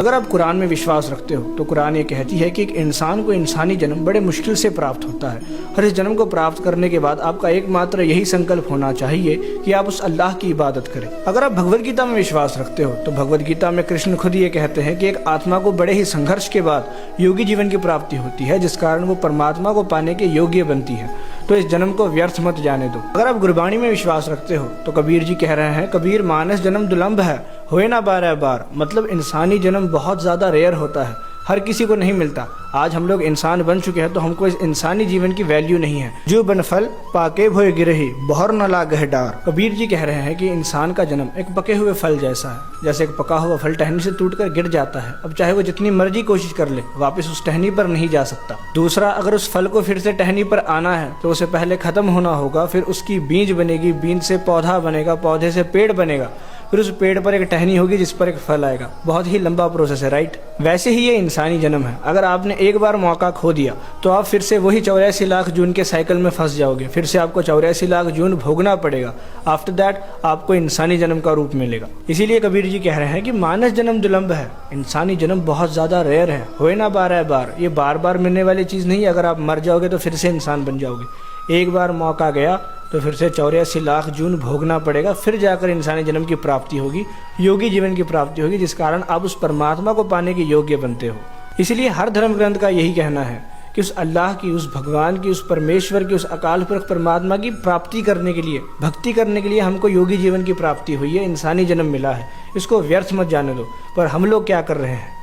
अगर आप कुरान में विश्वास रखते हो तो कुरान ये कहती है कि एक इंसान को इंसानी जन्म बड़े मुश्किल से प्राप्त होता है और इस जन्म को प्राप्त करने के बाद आपका एकमात्र यही संकल्प होना चाहिए कि आप उस अल्लाह की इबादत करें। अगर आप भगवद गीता में विश्वास रखते हो तो भगवद गीता में कृष्ण खुद ये कहते हैं कि एक आत्मा को बड़े ही संघर्ष के बाद योगी जीवन की प्राप्ति होती है, जिस कारण वो परमात्मा को पाने के योग्य बनती है। तो इस जन्म को व्यर्थ मत जाने दो। अगर आप गुरबाणी में विश्वास रखते हो तो कबीर जी कह रहे हैं, कबीर मानस जन्म दुलंभ है, होए ना बारह बार। मतलब इंसानी जन्म बहुत ज्यादा रेयर होता है, हर किसी को नहीं मिलता। आज हम लोग इंसान बन चुके हैं तो हमको इस इंसानी जीवन की वैल्यू नहीं है। जो बनफल पाके भोए गिरही बहर न लागह डार। कबीर जी कह रहे हैं कि इंसान का जन्म एक पके हुए फल जैसा है। जैसे एक पका हुआ फल टहनी से टूटकर गिर जाता है, अब चाहे वो जितनी मर्जी कोशिश कर ले वापस उस टहनी पर नहीं जा सकता। दूसरा, अगर उस फल को फिर से टहनी पर आना है तो उसे पहले खत्म होना होगा, फिर उसकी बीज बनेगी, बीज से पौधा बनेगा, पौधे से पेड़ बनेगा, फिर उस पेड़ पर एक टहनी होगी जिस पर एक फल आएगा। बहुत ही लंबा प्रोसेस है, राइट। वैसे ही ये इंसानी जन्म है। अगर आपने एक बार मौका खो दिया तो आप फिर से वही 84 लाख जून के साइकिल में फंस जाओगे, फिर से आपको 84 लाख जून भोगना पड़ेगा। आफ्टर दैट आपको इंसानी जन्म का रूप मिलेगा। इसीलिए कबीर जी कह रहे हैं कि मानस जन्म दुलंभ है, इंसानी जन्म बहुत ज्यादा रेयर है, होए ना बारह बार। ये बार बार मिलने वाली चीज नहीं है। अगर आप मर जाओगे तो फिर से इंसान बन जाओगे। एक बार मौका गया तो फिर से 84 लाख जून भोगना पड़ेगा, फिर जाकर इंसानी जन्म की प्राप्ति होगी, योगी जीवन की प्राप्ति होगी, जिस कारण आप उस परमात्मा को पाने के योग्य बनते हो। इसलिए हर धर्म ग्रंथ का यही कहना है कि उस अल्लाह की, उस भगवान की, उस परमेश्वर की, उस अकाल पुरख परमात्मा की प्राप्ति करने के लिए, भक्ति करने के लिए हमको योगी जीवन की प्राप्ति हुई है, इंसानी जन्म मिला है। इसको व्यर्थ मत जाने दो। पर हम लोग क्या कर रहे हैं?